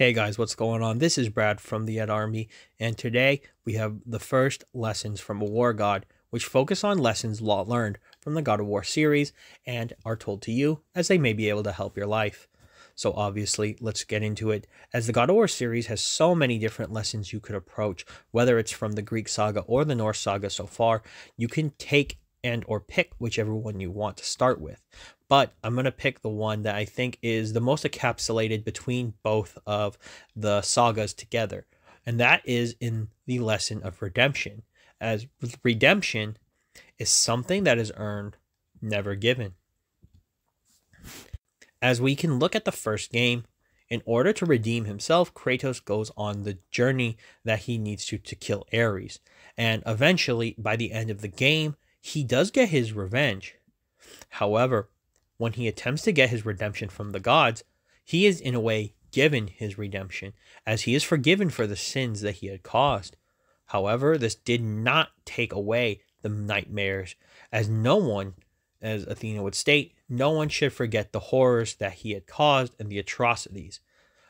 Hey guys, what's going on? This is Brad from the Ed Army, and today we have the first lessons from a war god, which focus on lessons learned from the God of War series and are told to you as they may be able to help your life. So obviously, let's get into it. As the God of War series has so many different lessons you could approach, whether it's from the Greek saga or the Norse saga so far, you can take and or pick whichever one you want to start with. But I'm going to pick the one that I think is the most encapsulated between both of the sagas together. And that is in the lesson of redemption. As redemption is something that is earned, never given. As we can look at the first game, in order to redeem himself, Kratos goes on the journey that he needs to kill Ares. And eventually, by the end of the game, he does get his revenge. However, when he attempts to get his redemption from the gods, he is in a way given his redemption, as he is forgiven for the sins that he had caused. However, this did not take away the nightmares, as no one, as Athena would state, no one should forget the horrors that he had caused and the atrocities,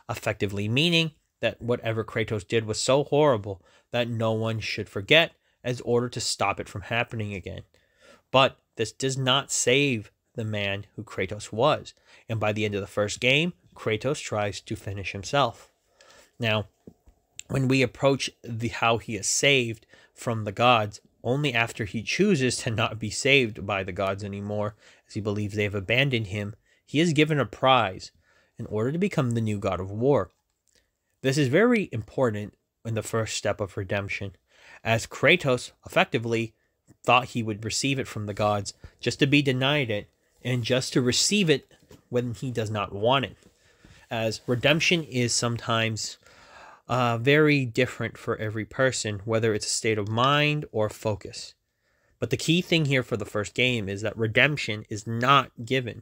effectively meaning that whatever Kratos did was so horrible that no one should forget as order to stop it from happening again. But this does not save the man who Kratos was, and by the end of the first game, Kratos tries to finish himself. Now, when we approach how he is saved from the gods, only after he chooses to not be saved by the gods anymore, as he believes they have abandoned him, he is given a prize in order to become the new god of war. This is very important in the first step of redemption, as Kratos effectively thought he would receive it from the gods just to be denied it, and just to receive it when he does not want it. As redemption is sometimes very different for every person, whether it's a state of mind or focus. But the key thing here for the first game is that redemption is not given.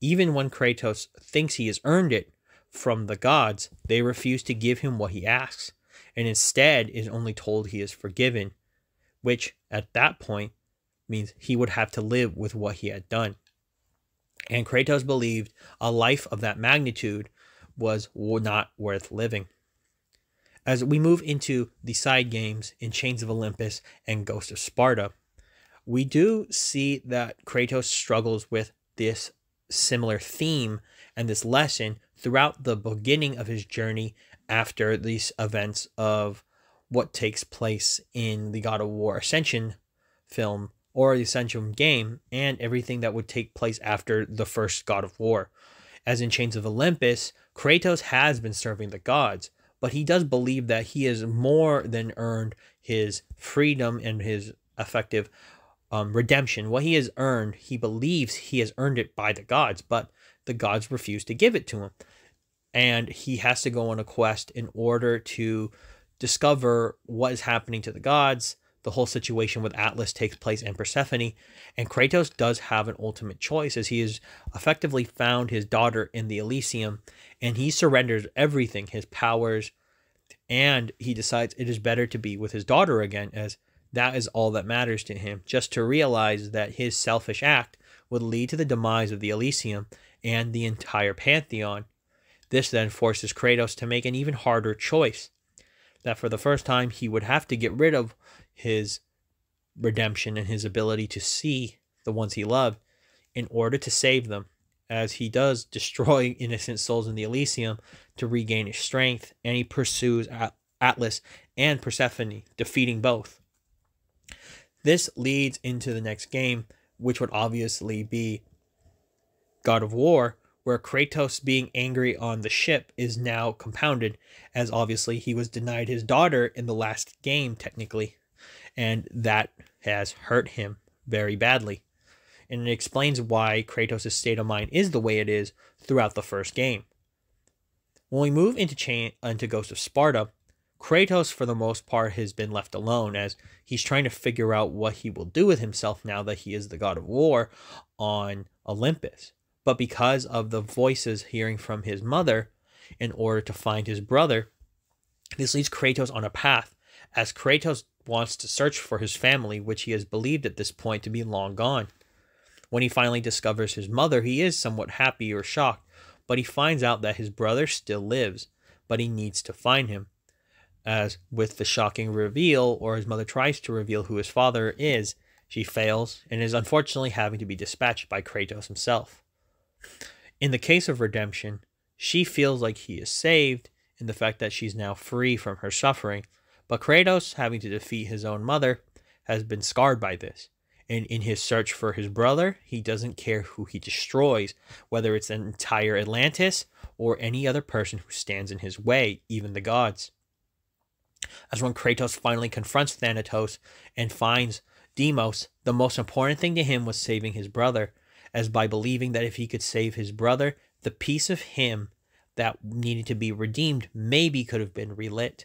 Even when Kratos thinks he has earned it from the gods, they refuse to give him what he asks, and instead is only told he is forgiven, which at that point means he would have to live with what he had done. And Kratos believed a life of that magnitude was not worth living. As we move into the side games in Chains of Olympus and Ghost of Sparta, we do see that Kratos struggles with this similar theme and this lesson throughout the beginning of his journey after these events of what takes place in the God of War Ascension film or the Ascension game, and everything that would take place after the first God of War. As in Chains of Olympus, Kratos has been serving the gods, but he does believe that he has more than earned his freedom and his effective redemption. What he has earned, he believes he has earned it by the gods, but the gods refuse to give it to him. And he has to go on a quest in order to discover what is happening to the gods. The whole situation with Atlas takes place and Persephone, and Kratos does have an ultimate choice, as he has effectively found his daughter in the Elysium, and he surrenders everything, his powers, and he decides it is better to be with his daughter again, as that is all that matters to him, just to realize that his selfish act would lead to the demise of the Elysium and the entire Pantheon. This then forces Kratos to make an even harder choice, that for the first time he would have to get rid of his redemption and his ability to see the ones he loved in order to save them, as he does destroy innocent souls in the Elysium to regain his strength, and he pursues Atlas and Persephone, defeating both. This leads into the next game, which would obviously be God of War, where Kratos being angry on the ship is now compounded, as obviously he was denied his daughter in the last game, technically, and that has hurt him very badly. And it explains why Kratos' state of mind is the way it is throughout the first game. When we move into Ghost of Sparta, Kratos, for the most part, has been left alone, as he's trying to figure out what he will do with himself now that he is the God of War on Olympus. But because of the voices hearing from his mother in order to find his brother, this leads Kratos on a path, as Kratos wants to search for his family, which he has believed at this point to be long gone. When he finally discovers his mother, he is somewhat happy or shocked, but he finds out that his brother still lives, but he needs to find him. As with the shocking reveal, or his mother tries to reveal who his father is, she fails and is unfortunately having to be dispatched by Kratos himself. In the case of redemption, she feels like he is saved in the fact that she's now free from her suffering, but Kratos, having to defeat his own mother, has been scarred by this. And in his search for his brother, he doesn't care who he destroys, whether it's an entire Atlantis or any other person who stands in his way, even the gods. As when Kratos finally confronts Thanatos and finds Deimos, the most important thing to him was saving his brother, as by believing that if he could save his brother, the piece of him that needed to be redeemed maybe could have been relit.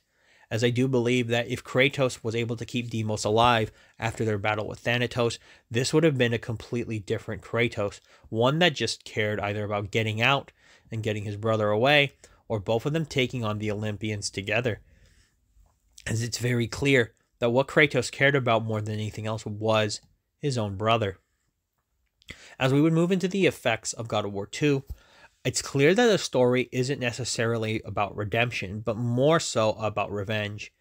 As I do believe that if Kratos was able to keep Deimos alive after their battle with Thanatos, this would have been a completely different Kratos, one that just cared either about getting out and getting his brother away, or both of them taking on the Olympians together. As it's very clear that what Kratos cared about more than anything else was his own brother. As we would move into the effects of God of War 2, it's clear that the story isn't necessarily about redemption, but more so about revenge,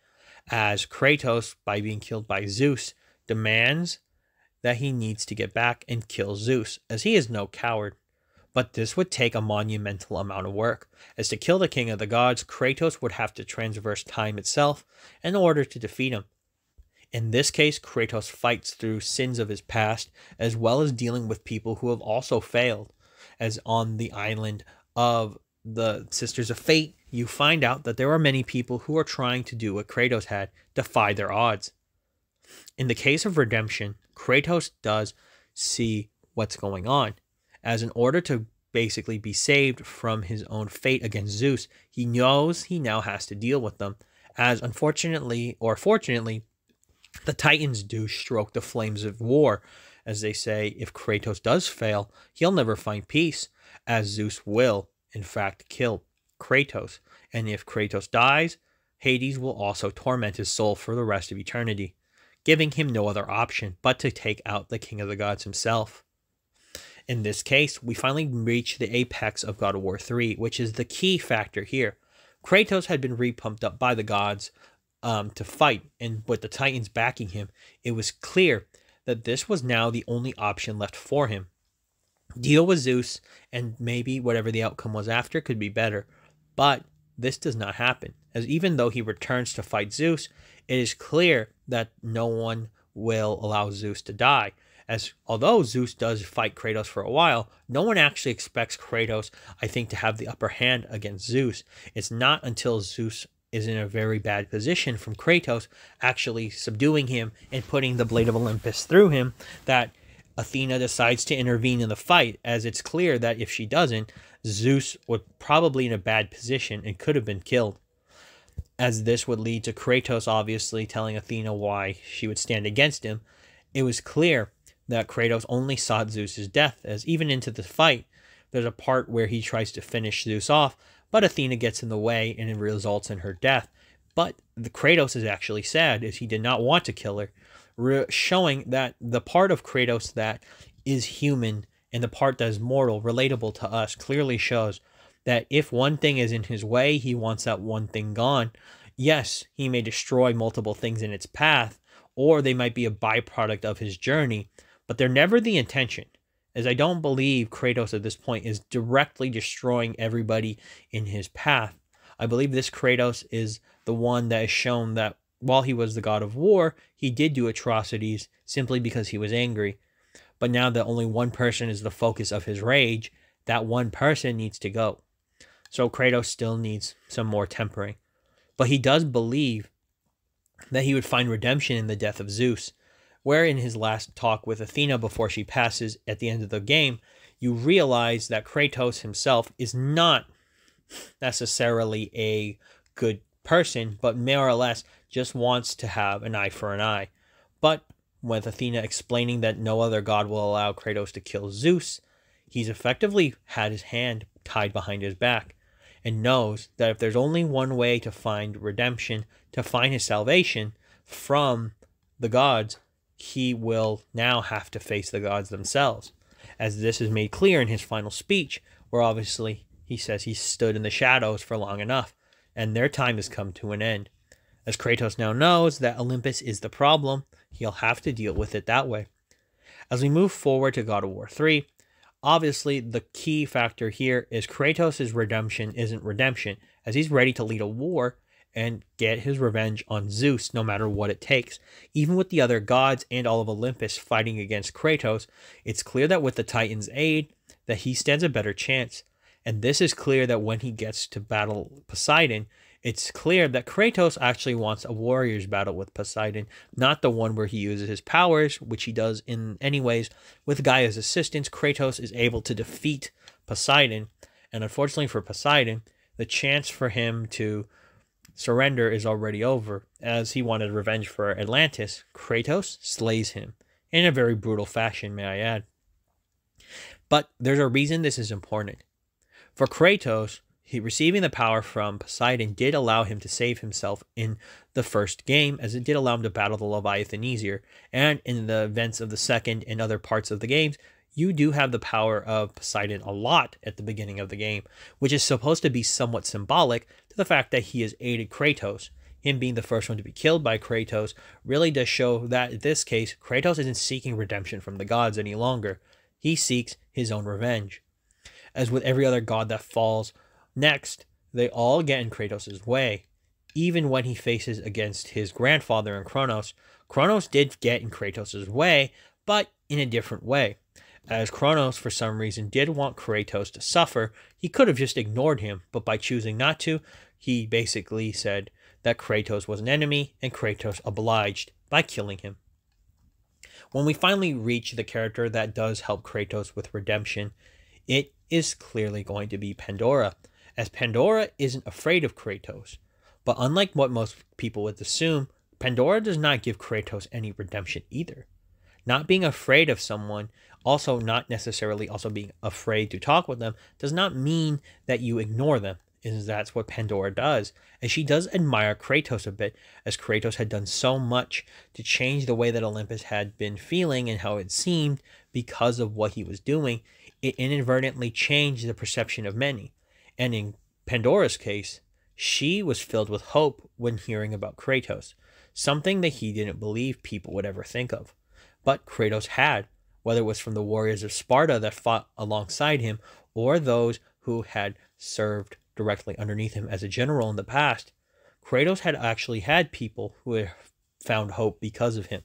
as Kratos, by being killed by Zeus, demands that he needs to get back and kill Zeus, as he is no coward. But this would take a monumental amount of work, as to kill the king of the gods, Kratos would have to transverse time itself in order to defeat him. In this case, Kratos fights through sins of his past, as well as dealing with people who have also failed. As on the island of the Sisters of Fate, you find out that there are many people who are trying to do what Kratos had, defy their odds. In the case of redemption, Kratos does see what's going on, as in order to basically be saved from his own fate against Zeus, he knows he now has to deal with them, as unfortunately, or fortunately, the Titans do stroke the flames of war. As they say, if Kratos does fail, he'll never find peace, as Zeus will, in fact, kill Kratos. And if Kratos dies, Hades will also torment his soul for the rest of eternity, giving him no other option but to take out the King of the Gods himself. In this case, we finally reach the apex of God of War 3, which is the key factor here. Kratos had been re-pumped up by the gods to fight, and with the Titans backing him, it was clear that this was now the only option left for him. Deal with Zeus, and maybe whatever the outcome was after could be better. But this does not happen, as even though he returns to fight Zeus, it is clear that no one will allow Zeus to die. As although Zeus does fight Kratos for a while, no one actually expects Kratos, I think, to have the upper hand against Zeus. It's not until Zeus is in a very bad position from Kratos actually subduing him and putting the Blade of Olympus through him that Athena decides to intervene in the fight, as it's clear that if she doesn't, Zeus would probably in a bad position and could have been killed. As this would lead to Kratos obviously telling Athena why she would stand against him, it was clear that Kratos only sought Zeus's death, as even into the fight, there's a part where he tries to finish Zeus off, but Athena gets in the way and it results in her death. But the Kratos is actually sad, as he did not want to kill her, showing that the part of Kratos that is human and the part that is mortal, relatable to us, clearly shows that if one thing is in his way, he wants that one thing gone. Yes, he may destroy multiple things in its path, or they might be a byproduct of his journey, but they're never the intention, as I don't believe Kratos at this point is directly destroying everybody in his path. I believe this Kratos is the one that has shown that while he was the god of war, he did do atrocities simply because he was angry. But now that only one person is the focus of his rage, that one person needs to go. So Kratos still needs some more tempering. But he does believe that he would find redemption in the death of Zeus, where in his last talk with Athena before she passes at the end of the game, you realize that Kratos himself is not necessarily a good person, but more or less just wants to have an eye for an eye. But with Athena explaining that no other god will allow Kratos to kill Zeus, he's effectively had his hand tied behind his back, and knows that if there's only one way to find redemption, to find his salvation from the gods, he will now have to face the gods themselves. As this is made clear in his final speech, where obviously he says he stood in the shadows for long enough. and their time has come to an end. As Kratos now knows that Olympus is the problem, he'll have to deal with it that way. As we move forward to God of War 3, obviously the key factor here is Kratos' redemption isn't redemption, as he's ready to lead a war and get his revenge on Zeus no matter what it takes. Even with the other gods and all of Olympus fighting against Kratos, it's clear that with the Titans' aid, that he stands a better chance. And this is clear that when he gets to battle Poseidon, it's clear that Kratos actually wants a warrior's battle with Poseidon, not the one where he uses his powers, which he does in anyways. With Gaia's assistance, Kratos is able to defeat Poseidon, and unfortunately for Poseidon, the chance for him to surrender is already over. As he wanted revenge for Atlantis, Kratos slays him, in a very brutal fashion, may I add. But there's a reason this is important. For Kratos, receiving the power from Poseidon did allow him to save himself in the first game, as it did allow him to battle the Leviathan easier. And in the events of the second and other parts of the games, you do have the power of Poseidon a lot at the beginning of the game, which is supposed to be somewhat symbolic to the fact that he has aided Kratos. Him being the first one to be killed by Kratos really does show that in this case, Kratos isn't seeking redemption from the gods any longer. He seeks his own revenge. As with every other god that falls next, they all get in Kratos' way. Even when he faces against his grandfather in Kronos, Kronos did get in Kratos' way, but in a different way. As Kronos, for some reason, did want Kratos to suffer, he could have just ignored him, but by choosing not to, he basically said that Kratos was an enemy, and Kratos obliged by killing him. When we finally reach the character that does help Kratos with redemption, it is clearly going to be Pandora, as Pandora isn't afraid of Kratos. But unlike what most people would assume, Pandora does not give Kratos any redemption either. Not being afraid of someone, also not necessarily also being afraid to talk with them, does not mean that you ignore them. That's what Pandora does. And she does admire Kratos a bit, as Kratos had done so much to change the way that Olympus had been feeling and how it seemed because of what he was doing. It inadvertently changed the perception of many. And in Pandora's case, she was filled with hope when hearing about Kratos, something that he didn't believe people would ever think of. But Kratos had, whether it was from the warriors of Sparta that fought alongside him, or those who had served directly underneath him as a general in the past. Kratos had actually had people who had found hope because of him.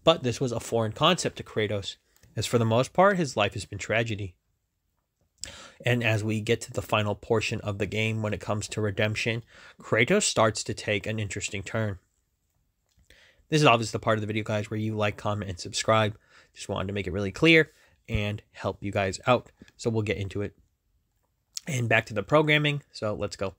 But this was a foreign concept to Kratos, as for the most part, his life has been tragedy. And as we get to the final portion of the game when it comes to redemption, Kratos starts to take an interesting turn. This is obviously the part of the video, guys, where you like, comment, and subscribe. Just wanted to make it really clear and help you guys out. So we'll get into it. And back to the programming, so let's go.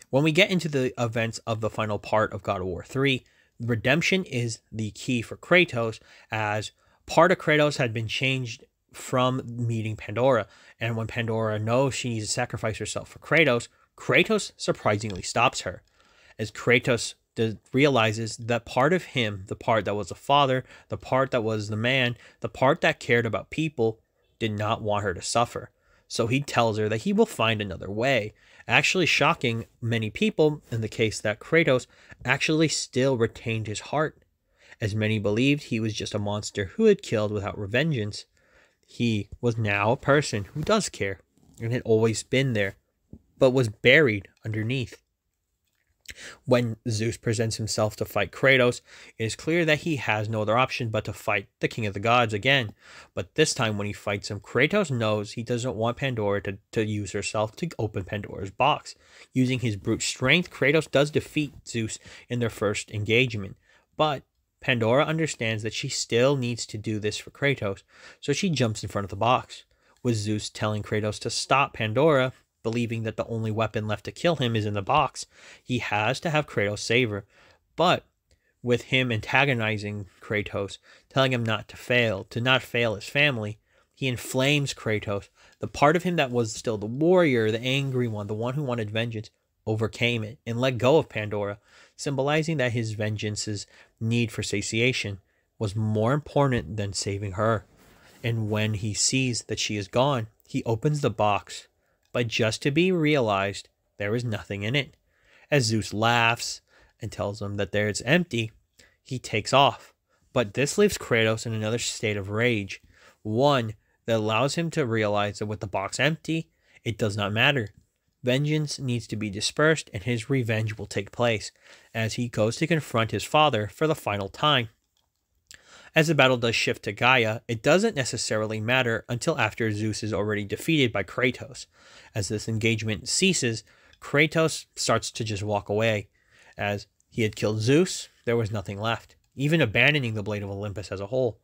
When we get into the events of the final part of God of War 3, redemption is the key for Kratos, as part of Kratos had been changed from meeting Pandora. And when Pandora knows she needs to sacrifice herself for Kratos, Kratos surprisingly stops her, as Kratos realizes that part of him, the part that was a father, the part that was the man, the part that cared about people, did not want her to suffer. So he tells her that he will find another way, actually shocking many people in the case that Kratos actually still retained his heart, as many believed he was just a monster who had killed without revengeance. He was now a person who does care, and had always been there, but was buried underneath. When Zeus presents himself to fight Kratos, it is clear that he has no other option but to fight the King of the Gods again. But this time when he fights him, Kratos knows he doesn't want Pandora to use herself to open Pandora's box. Using his brute strength, Kratos does defeat Zeus in their first engagement. But Pandora understands that she still needs to do this for Kratos, so she jumps in front of the box, with Zeus telling Kratos to stop Pandora. Believing that the only weapon left to kill him is in the box, he has to have Kratos save her. But with him antagonizing Kratos, telling him not to not fail his family, he inflames Kratos. The part of him that was still the warrior, the angry one, the one who wanted vengeance, overcame it and let go of Pandora, symbolizing that his vengeance's need for satiation was more important than saving her. And when he sees that she is gone, he opens the box, but just to be realized there is nothing in it. As Zeus laughs and tells him that there it's empty, he takes off. But this leaves Kratos in another state of rage, one that allows him to realize that with the box empty, it does not matter. Vengeance needs to be dispersed, and his revenge will take place as he goes to confront his father for the final time. As the battle does shift to Gaia, it doesn't necessarily matter until after Zeus is already defeated by Kratos. As this engagement ceases, Kratos starts to just walk away. As he had killed Zeus, there was nothing left, even abandoning the Blade of Olympus as a whole.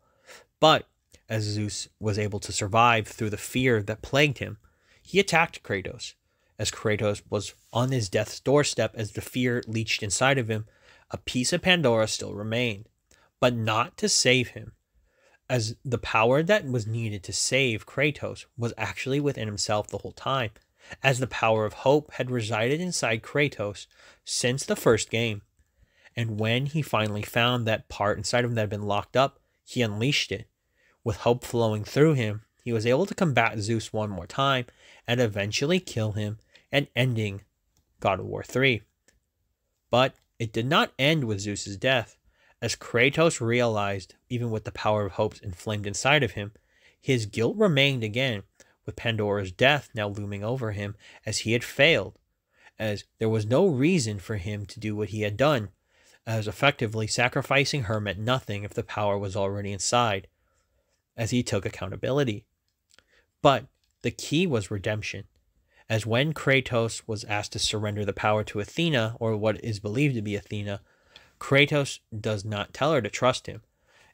But as Zeus was able to survive through the fear that plagued him, he attacked Kratos. As Kratos was on his death's doorstep, as the fear leached inside of him, a piece of Pandora still remained, but not to save him, as the power that was needed to save Kratos was actually within himself the whole time, as the power of hope had resided inside Kratos since the first game. And when he finally found that part inside of him that had been locked up, he unleashed it. With hope flowing through him, he was able to combat Zeus one more time and eventually kill him, and ending God of War 3. But it did not end with Zeus's death, as Kratos realized, even with the power of hope inflamed inside of him, his guilt remained again, with Pandora's death now looming over him, as he had failed, as there was no reason for him to do what he had done, as effectively sacrificing her meant nothing if the power was already inside, as he took accountability. But the key was redemption, as when Kratos was asked to surrender the power to Athena, or what is believed to be Athena, Kratos does not tell her to trust him,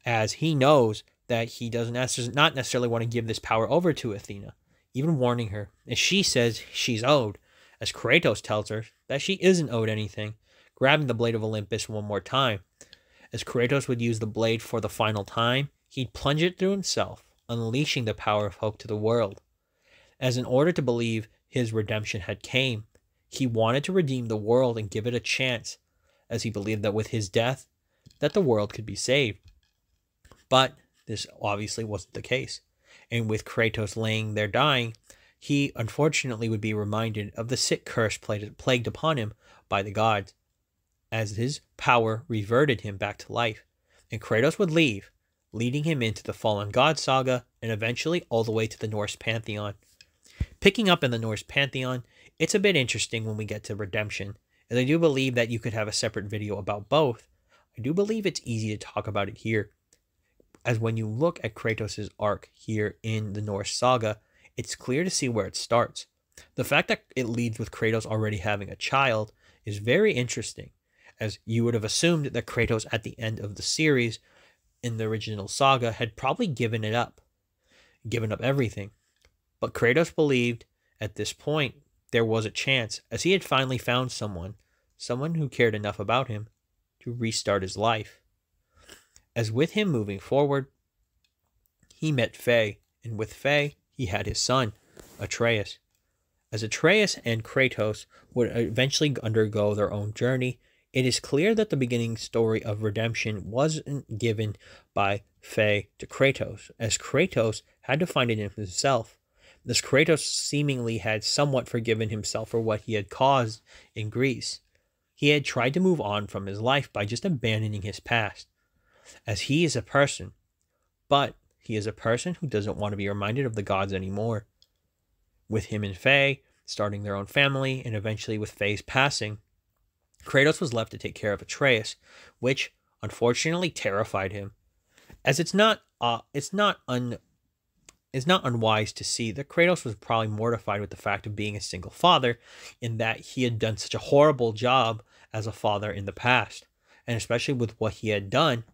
as he knows that he does not necessarily want to give this power over to Athena, even warning her, as she says she's owed, as Kratos tells her that she isn't owed anything, grabbing the Blade of Olympus one more time. As Kratos would use the blade for the final time, he'd plunge it through himself, unleashing the power of hope to the world. As in order to believe his redemption had came, he wanted to redeem the world and give it a chance, as he believed that with his death, that the world could be saved. But this obviously wasn't the case, and with Kratos laying there dying, he unfortunately would be reminded of the sick curse plagued upon him by the gods, as his power reverted him back to life, and Kratos would leave, leading him into the Fallen God saga, and eventually all the way to the Norse pantheon. Picking up in the Norse pantheon, it's a bit interesting when we get to redemption, and I do believe that you could have a separate video about both. I do believe it's easy to talk about it here, as when you look at Kratos' arc here in the Norse saga, it's clear to see where it starts. The fact that it leads with Kratos already having a child is very interesting, as you would have assumed that Kratos at the end of the series in the original saga had probably given up everything. But Kratos believed at this point there was a chance, as he had finally found someone who cared enough about him to restart his life. As with him moving forward, he met Faye, and with Faye, he had his son, Atreus. As Atreus and Kratos would eventually undergo their own journey, it is clear that the beginning story of redemption wasn't given by Faye to Kratos, as Kratos had to find it in himself. This Kratos seemingly had somewhat forgiven himself for what he had caused in Greece. He had tried to move on from his life by just abandoning his past, as he is a person, but he is a person who doesn't want to be reminded of the gods anymore. With him and Faye starting their own family, and eventually with Faye's passing, Kratos was left to take care of Atreus, which unfortunately terrified him, as it's not unwise to see that Kratos was probably mortified with the fact of being a single father, in that he had done such a horrible job as a father in the past, and especially with what he had done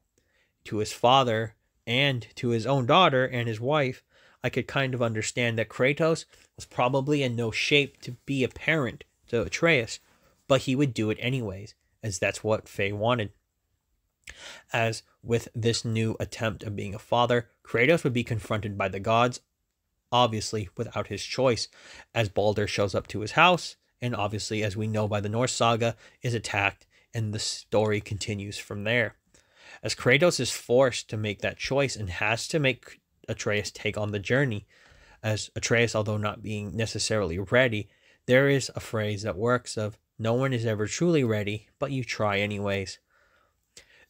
to his father and to his own daughter and his wife. I could kind of understand that Kratos was probably in no shape to be a parent to Atreus, but he would do it anyways, as that's what Faye wanted. As with this new attempt of being a father, Kratos would be confronted by the gods, obviously without his choice, as Balder shows up to his house, and obviously, as we know by the Norse saga, is attacked, and the story continues from there. As Kratos is forced to make that choice and has to make Atreus take on the journey, as Atreus, although not being necessarily ready, there is a phrase that works of, No one is ever truly ready, but you try anyways.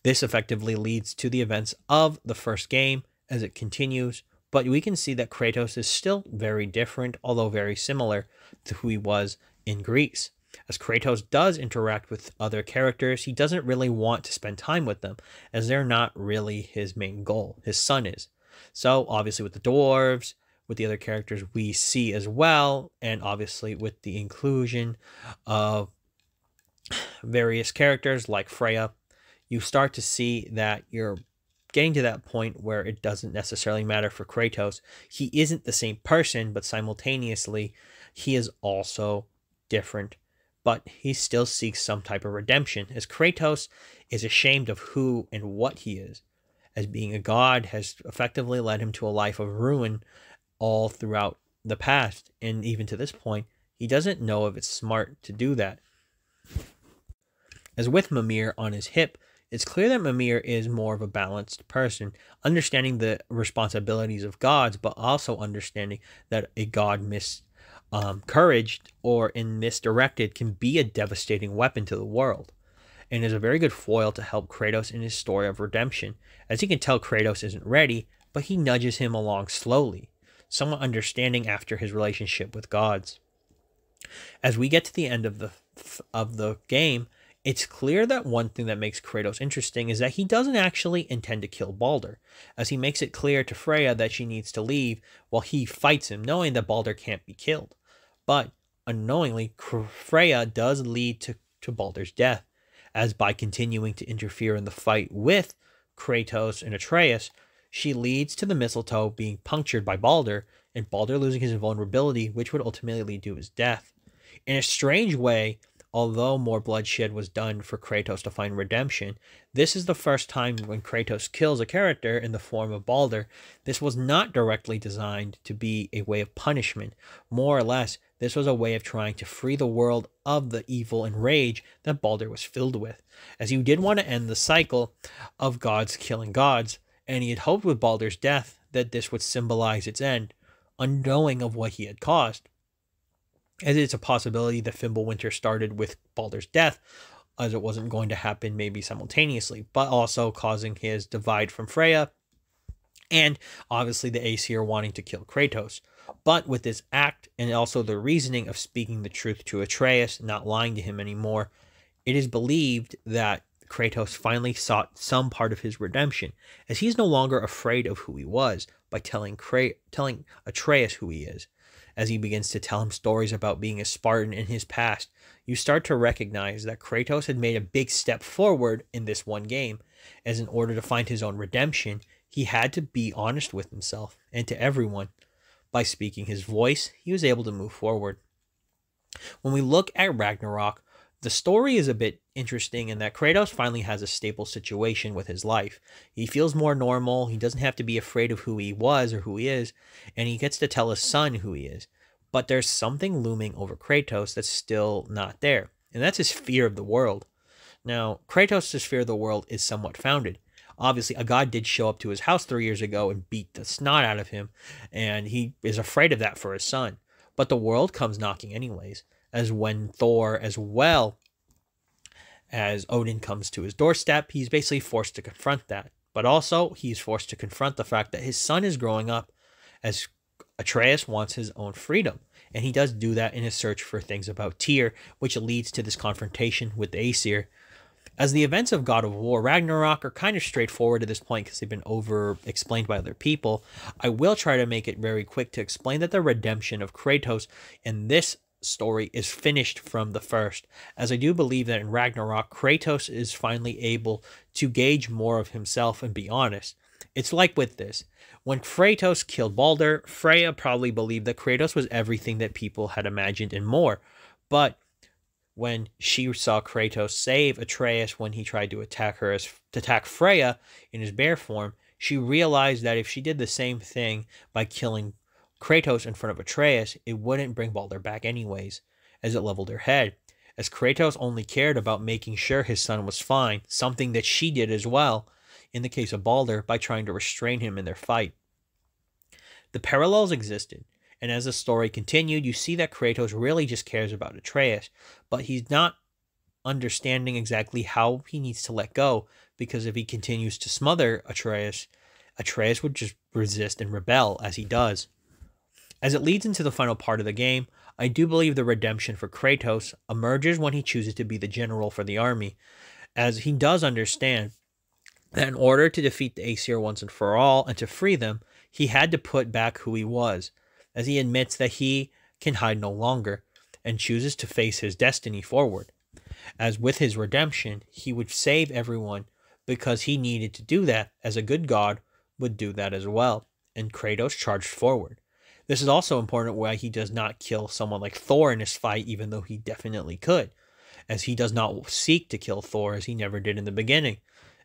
This effectively leads to the events of the first game as it continues, but we can see that Kratos is still very different, although very similar to who he was in Greece. As Kratos does interact with other characters, he doesn't really want to spend time with them, as they're not really his main goal. His son is. So, obviously, with the dwarves, with the other characters we see as well, and obviously with the inclusion of various characters like Freya, you start to see that you're getting to that point where it doesn't necessarily matter for Kratos. He isn't the same person, but simultaneously, he is also different. But he still seeks some type of redemption, as Kratos is ashamed of who and what he is, as being a god has effectively led him to a life of ruin all throughout the past, and even to this point, he doesn't know if it's smart to do that. As with Mimir on his hip, it's clear that Mimir is more of a balanced person, understanding the responsibilities of gods, but also understanding that a god miscouraged or misdirected can be a devastating weapon to the world, and is a very good foil to help Kratos in his story of redemption. As you can tell, Kratos isn't ready, but he nudges him along slowly, somewhat understanding after his relationship with gods. As we get to the end of the game, it's clear that one thing that makes Kratos interesting is that he doesn't actually intend to kill Balder, as he makes it clear to Freya that she needs to leave while he fights him, knowing that Balder can't be killed. But unknowingly, Freya does lead to Balder's death, as by continuing to interfere in the fight with Kratos and Atreus, she leads to the mistletoe being punctured by Balder, and Balder losing his vulnerability, which would ultimately lead to his death. In a strange way, although more bloodshed was done for Kratos to find redemption, this is the first time when Kratos kills a character in the form of Balder. This was not directly designed to be a way of punishment. More or less, this was a way of trying to free the world of the evil and rage that Balder was filled with, as he did want to end the cycle of gods killing gods, and he had hoped with Balder's death that this would symbolize its end, unknowing of what he had caused. As it's a possibility that Fimbulwinter started with Balder's death, as it wasn't going to happen maybe simultaneously, but also causing his divide from Freya, and obviously the Aesir wanting to kill Kratos. But with this act, and also the reasoning of speaking the truth to Atreus, not lying to him anymore, it is believed that Kratos finally sought some part of his redemption, as he's no longer afraid of who he was by telling Atreus who he is. As he begins to tell him stories about being a Spartan in his past, you start to recognize that Kratos had made a big step forward in this one game, as in order to find his own redemption, he had to be honest with himself and to everyone. By speaking his voice, he was able to move forward. When we look at Ragnarok, the story is a bit interesting in that Kratos finally has a stable situation with his life. He feels more normal, he doesn't have to be afraid of who he was or who he is, and he gets to tell his son who he is. But there's something looming over Kratos that's still not there, and that's his fear of the world. Now, Kratos' fear of the world is somewhat founded. Obviously, a god did show up to his house 3 years ago and beat the snot out of him, and he is afraid of that for his son. But the world comes knocking anyways, as when Thor, as well as Odin, comes to his doorstep, he's basically forced to confront that. But also, he's forced to confront the fact that his son is growing up, as Atreus wants his own freedom. And he does do that in his search for things about Tyr, which leads to this confrontation with the Aesir. As the events of God of War Ragnarok are kind of straightforward at this point because they've been over-explained by other people, I will try to make it very quick to explain that the redemption of Kratos in this story is finished from the first, as I do believe that in Ragnarok, Kratos is finally able to gauge more of himself and be honest. It's like with this. When Kratos killed Balder, Freya probably believed that Kratos was everything that people had imagined and more, but when she saw Kratos save Atreus when he tried to attack Freya in his bear form, she realized that if she did the same thing by killing Kratos in front of Atreus, it wouldn't bring Balder back anyways, as it leveled her head, as Kratos only cared about making sure his son was fine, something that she did as well, in the case of Balder, by trying to restrain him in their fight. The parallels existed, And as the story continued, you see that Kratos really just cares about Atreus, but he's not understanding exactly how he needs to let go, because if he continues to smother Atreus, Atreus would just resist and rebel as he does. As it leads into the final part of the game, I do believe the redemption for Kratos emerges when he chooses to be the general for the army, as he does understand that in order to defeat the Aesir once and for all and to free them, he had to put back who he was, as he admits that he can hide no longer and chooses to face his destiny forward. As with his redemption, he would save everyone because he needed to do that, as a good god would do that as well, and Kratos charged forward. This is also important why he does not kill someone like Thor in this fight, even though he definitely could, as he does not seek to kill Thor as he never did in the beginning,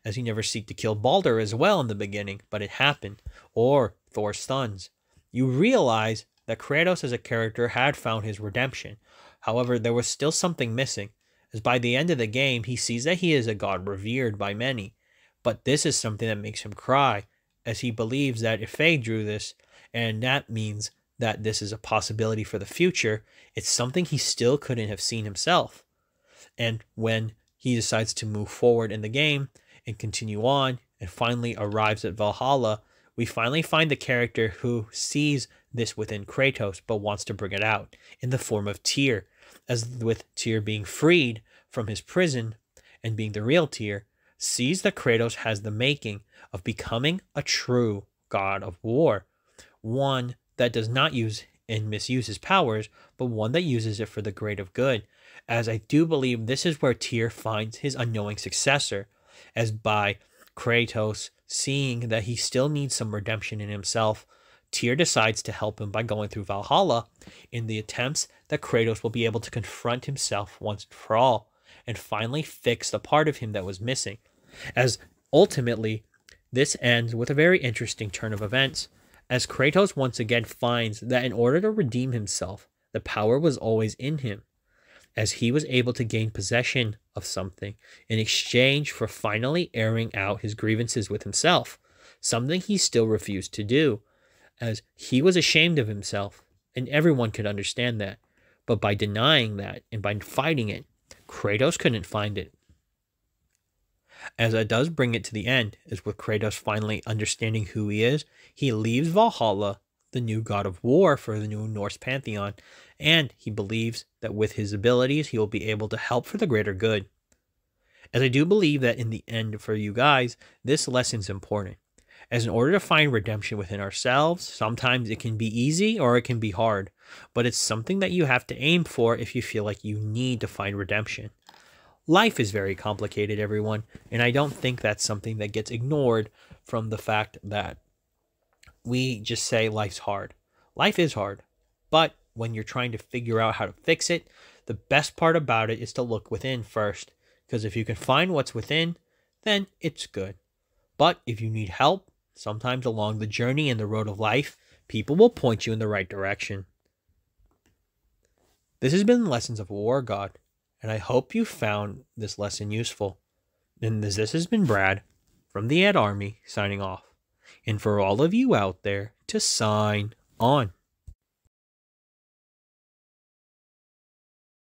as he never seeked to kill Balder as well in the beginning, but it happened, or Thor's sons. You realize that Kratos as a character had found his redemption. However, there was still something missing, as by the end of the game, he sees that he is a god revered by many. But this is something that makes him cry, as he believes that if Faye drew this, and that means that this is a possibility for the future, it's something he still couldn't have seen himself. And when he decides to move forward in the game and continue on and finally arrives at Valhalla, we finally find the character who sees this within Kratos but wants to bring it out in the form of Tyr, as with Tyr being freed from his prison and being the real Tyr, sees that Kratos has the making of becoming a true god of war, one that does not use and misuse his powers, but one that uses it for the great good, as I do believe this is where Tyr finds his unknowing successor, as by Kratos seeing that he still needs some redemption in himself, Tyr decides to help him by going through Valhalla in the attempts that Kratos will be able to confront himself once and for all, and finally fix the part of him that was missing, as ultimately this ends with a very interesting turn of events, as Kratos once again finds that in order to redeem himself, the power was always in him, as he was able to gain possession of something in exchange for finally airing out his grievances with himself, something he still refused to do, as he was ashamed of himself, and everyone could understand that. But by denying that and by fighting it, Kratos couldn't find it. As it does bring it to the end, is with Kratos finally understanding who he is, he leaves Valhalla, the new god of war for the new Norse pantheon, and he believes that with his abilities he will be able to help for the greater good. As I do believe that in the end for you guys, this lesson's important, as in order to find redemption within ourselves, sometimes it can be easy or it can be hard, but it's something that you have to aim for if you feel like you need to find redemption. Life is very complicated, everyone, and I don't think that's something that gets ignored from the fact that we just say life's hard. Life is hard, but when you're trying to figure out how to fix it, the best part about it is to look within first, because if you can find what's within, then it's good. But if you need help, sometimes along the journey and the road of life, people will point you in the right direction. This has been Lessons of a War God, and I hope you found this lesson useful. And this has been Brad from the Ed Army signing off. And for all of you out there, to sign on.